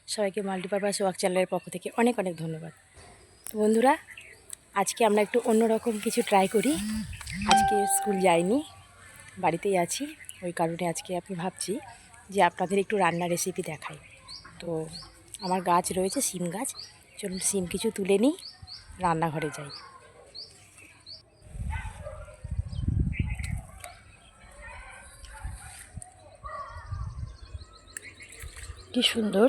সবাইকে multipurpose work চ্যানেলের পক্ষ থেকে অনেক অনেক ধন্যবাদ। তো বন্ধুরা, আজকে আমরা একটু অন্যরকম কিছু ট্রাই করি। আজকে স্কুল যাইনি, বাড়িতেই আছি। ওই কারণে আজকে আমি ভাবছি যে আপনাদের একটু রান্নার রেসিপি দেখাই। তো আমার গাছ রয়েছে, সিম গাছ। চলুন সিম কিছু তুলে নিই, রান্নাঘরে যাই। কি সুন্দর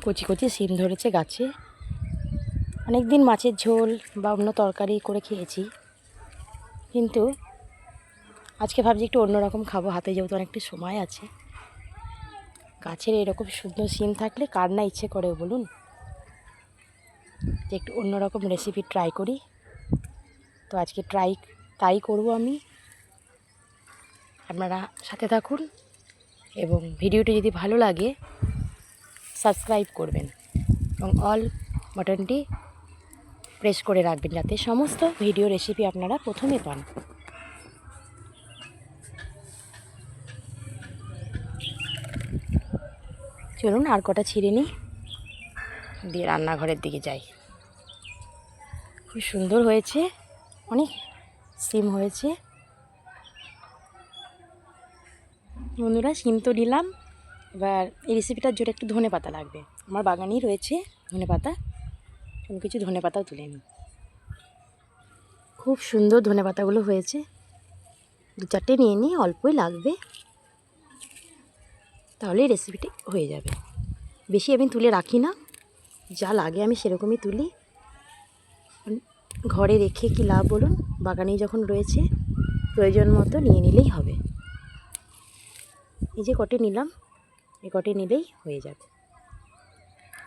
কচি কচি সিম ধরেছে গাছে। অনেক দিন মাছের ঝোল বা অন্য তরকারি করে খেয়েছি, কিন্তু আজকে ভাবছি একটু অন্যরকম খাবো। হাতে যেহেতু অনেকটা সময় আছে, গাছের এরকম সুন্দর সিম থাকলে কার না ইচ্ছে করে বলুন, যে একটু অন্যরকম রেসিপি ট্রাই করি। তো আজকে তাই করব আমি। আপনারা সাথে থাকুন এবং ভিডিওটি যদি ভালো লাগে সাবস্ক্রাইব করবেন এবং অল বাটনটি প্রেস করে রাখবেন, যাতে সমস্ত ভিডিও রেসিপি আপনারা প্রথমে পান। চলুন আর কটা ছিঁড়ে নিই, দিয়ে রান্নাঘরের দিকে যাই। খুব সুন্দর হয়েছে, অনেক সিম হয়েছে। বন্ধুরা, সিম তো নিলাম, এবার এই রেসিপিটার জন্য একটু ধনে পাতা লাগবে। আমার বাগানেই রয়েছে ধনে পাতা, আমি কিছু ধনে পাতাও তুলে নিই। খুব সুন্দর ধনে পাতাগুলো হয়েছে, 2-4টে নিয়ে নিই, অল্পই লাগবে, তাহলেই রেসিপিটি হয়ে যাবে। বেশি আমি তুলে রাখি না, যা লাগে আমি সেরকমই তুলি। ঘরে রেখে কি লাভ বলুন, বাগানেই যখন রয়েছে প্রয়োজন মতো নিয়ে নিলেই হবে। এই যে কটে নিলাম, এই কটে নিলেই হয়ে যাবে।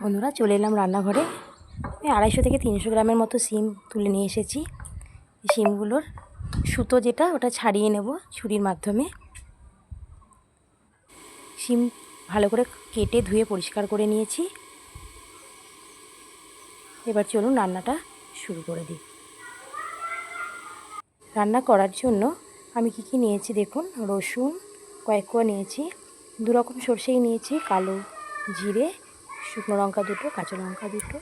বন্ধুরা, চলে এলাম রান্নাঘরে। 250 থেকে 300 গ্রামের মতো সিম তুলে নিয়ে এসেছি। সিমগুলোর সুতো যেটা, ওটা ছাড়িয়ে নেব ছুরির মাধ্যমে। সিম ভালো করে কেটে ধুয়ে পরিষ্কার করে নিয়েছি। এবার চলুন রান্নাটা শুরু করে দিই। রান্না করার জন্য আমি কি কি নিয়েছি দেখুন। রসুন কয়েক কোয়া নিয়েছি, 2 রকম সরষেই নিয়েছি, কালো জিরে, শুকনো লঙ্কা 2টো, কাঁচা লঙ্কা 2টো,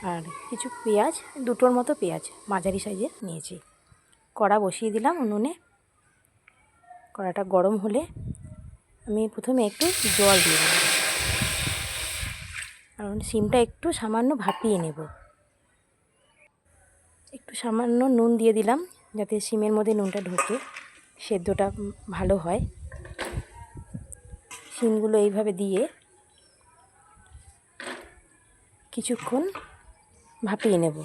আর কিছু পেঁয়াজ, 2টোর মতো পেঁয়াজ মাঝারি সাইজের নিয়েছি। কড়া বসিয়ে দিলাম উনুনে। কড়াটা গরম হলে আমি প্রথমে একটু জল দিয়ে দেব, কারণ সিমটা একটু সামান্য ভাপিয়ে নেব। একটু সামান্য নুন দিয়ে দিলাম, যাতে সিমের মধ্যে নুনটা ঢোকে, সেদ্ধটা ভালো হয়। সিমগুলো এইভাবে দিয়ে কিছুক্ষণ ভাপিয়ে নেব।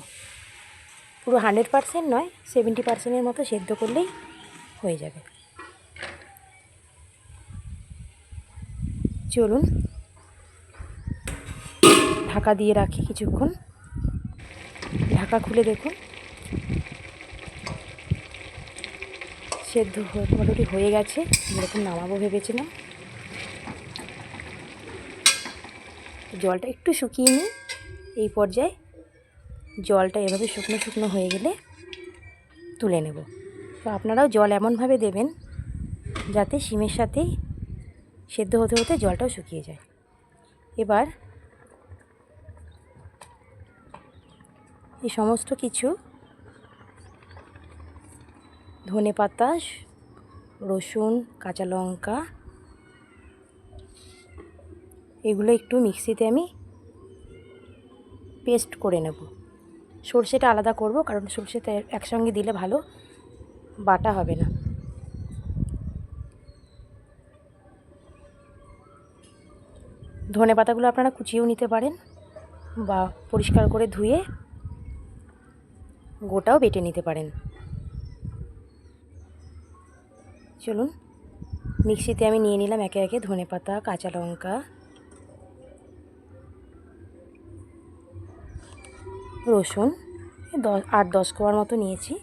পুরো 100% নয়, 70%-এর মতো সেদ্ধ করলেই হয়ে যাবে। চলুন ঢাকা দিয়ে রাখি কিছুক্ষণ। ঢাকা খুলে দেখুন, সেদ্ধ মোটামুটি হয়ে গেছে, যেরকম নামাবো ভেবেছিলাম। জলটা একটু শুকিয়ে নিই। এই পর্যায়ে জলটা এভাবে শুকনো শুকনো হয়ে গেলে তুলে নেব। তো আপনারাও জল এমনভাবে দেবেন যাতে সিমের সাথেই সেদ্ধ হতে হতে জলটাও শুকিয়ে যায়। এবার এই সমস্ত কিছু ধনে পাতা, রসুন, কাঁচা লঙ্কা, এগুলো একটু মিক্সিতে আমি পেস্ট করে নেব। সরষেটা আলাদা করব, কারণ সরষেটা একসঙ্গে দিলে ভালো বাটা হবে না। ধনে পাতাগুলো আপনারা কুচিয়েও নিতে পারেন বা পরিষ্কার করে ধুয়ে গোটাও বেটে নিতে পারেন। চলুন মিক্সিতে আমি নিয়ে নিলাম একে একে ধনে পাতা, কাঁচা লঙ্কা, রসুন, 8-10 কোয়ার মতো নিয়েছি।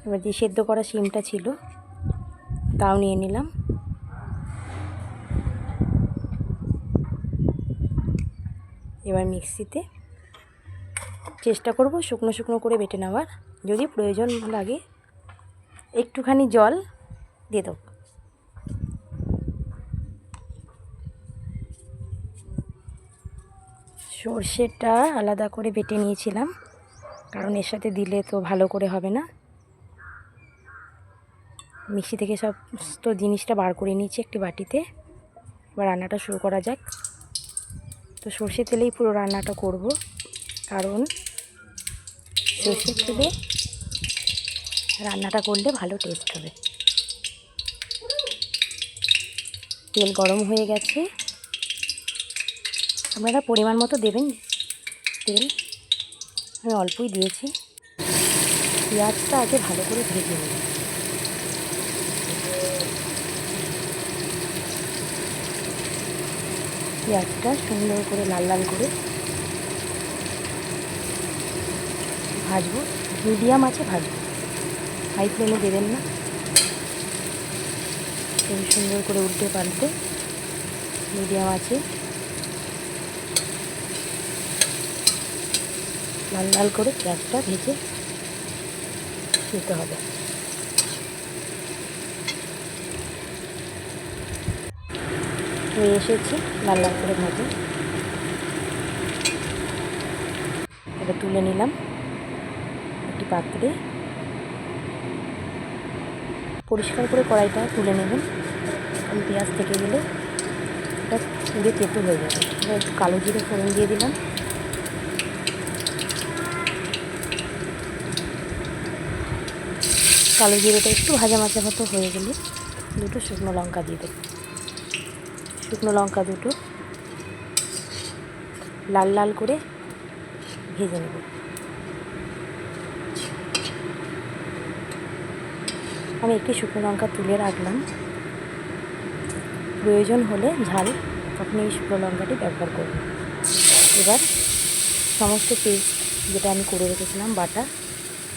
এবার যে সেদ্ধ করা সিমটা ছিল তাও নিয়ে নিলাম। এবার মিক্সিতে চেষ্টা করব শুকনো শুকনো করে বেটে নেওয়ার, যদি প্রয়োজন লাগে একটুখানি জল দিয়ে দেবো। সর্ষেটা আলাদা করে বেটে নিয়েছিলাম, কারণ এর সাথে দিলে তো ভালো করে হবে না। মিক্সি থেকে সমস্ত জিনিসটা বার করে নিয়েছি একটি বাটিতে। এবার রান্নাটা শুরু করা যাক। তো সর্ষের তেলেই পুরো রান্নাটা করব, কারণ সর্ষের তেলে রান্নাটা করলে ভালো টেস্ট হবে। তেল গরম হয়ে গেছে, আপনারা পরিমাণ মতো দেবেন তেল। আমি অল্পই দিয়েছি। পেঁয়াজটা আগে ভালো করে ভেজে নেব। পেঁয়াজটা সুন্দর করে লাল লাল করে ভাজবো, মিডিয়াম আছে ভাজবো, হাই ফ্লেমে দেবেন না। সুন্দর করে উল্টে পাল্টে মিডিয়াম আছে লাল লাল করে পেঁয়াজটা ভেজে নিতে হবে। হয়ে এসেছে লাল লাল করে ভাজে। এবার তুলে নিলাম একটি পাত্রে। পরিষ্কার করে কড়াইটা তুলে নেবেন, কারণ পেঁয়াজ থেকে গেলে এটা পুড়ে তেতো হয়ে যাবে। এবার একটু কালো জিরে ফোড়ন দিয়ে দিলাম। কালো জিরেটা একটু ভাজা মাঝা মতো হয়ে গেলে দুটো শুকনো লঙ্কা দিয়ে দেব। শুকনো লঙ্কা দুটো লাল লাল করে ভেজে নেব। আমি একটি শুকনো লঙ্কা তুলে রাখলাম, প্রয়োজন হলে ঝাল তখন এই শুকনো লঙ্কাটি ব্যবহার করব। এবার সমস্ত পেস্ট যেটা আমি করে রেখেছিলাম বাটা,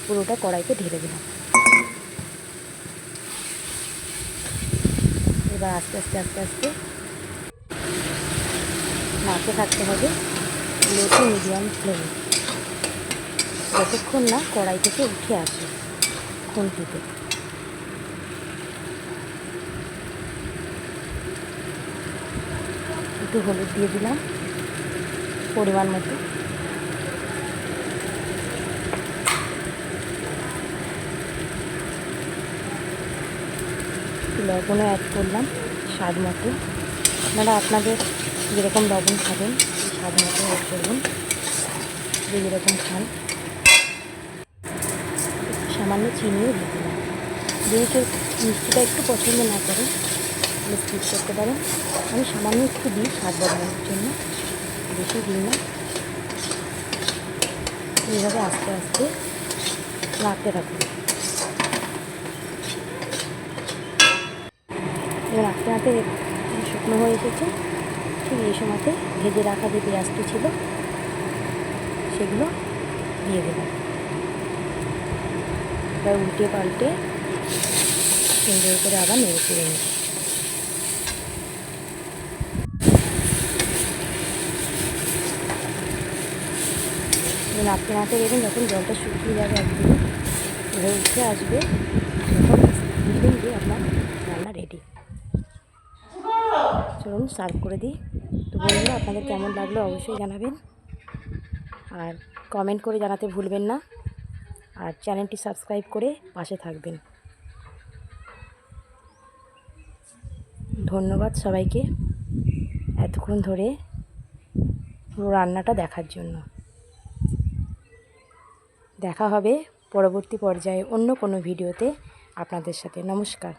পুরোটা কড়াইতে ঢেলে দিলাম। এবার আস্তে আস্তে আস্তে আস্তে নাড়তে থাকতে হবে লো টু মিডিয়াম ফ্লেমে, যতক্ষণ না কড়াই থেকে উঠে আসে খুন্তিতে। একটু হলুদ দিয়ে দিলাম পরিমাণ মতো। লবণও অ্যাড করলাম স্বাদ মতো। আপনারা আপনাদের যেরকম লবণ খাবেন স্বাদ মতো অ্যাড করবেন, যে যেরকম খান। সামান্য চিনিও দিয়ে দিলাম। যদি কেউ মিষ্টিটা একটু পছন্দ না করেন তাহলে স্কিপ করতে পারেন। আমি সামান্য একটু দিই স্বাদ বদলানোর জন্য, বেশি দিই না। এইভাবে আস্তে আস্তে নাড়তে থাকুন। এবার নাড়তে নাড়তে শুকনো হয়ে এসেছে। ঠিক এই সময়তে ভেজে রাখা যে পেঁয়াজটি ছিল সেগুলো দিয়ে দেবেন। এবার উল্টে পাল্টে সুন্দর করে আবার নেড়ে চেড়ে নেব। নাড়তে নাড়তে দেখুন যখন জলটা শুকিয়ে যাবে একদম এবার উঠে আসবে, তখন বুঝবেন যে আপনার রান্না রেডি। চলুন সার্ভ করে দিই। তো বন্ধুরা, আপনাদের কেমন লাগলো অবশ্যই জানাবেন, আর কমেন্ট করে জানাতে ভুলবেন না, আর চ্যানেলটি সাবস্ক্রাইব করে পাশে থাকবেন। ধন্যবাদ সবাইকে এতক্ষণ ধরে পুরো রান্নাটা দেখার জন্য। দেখা হবে পরবর্তী পর্যায়ে অন্য কোনো ভিডিওতে আপনাদের সাথে। নমস্কার।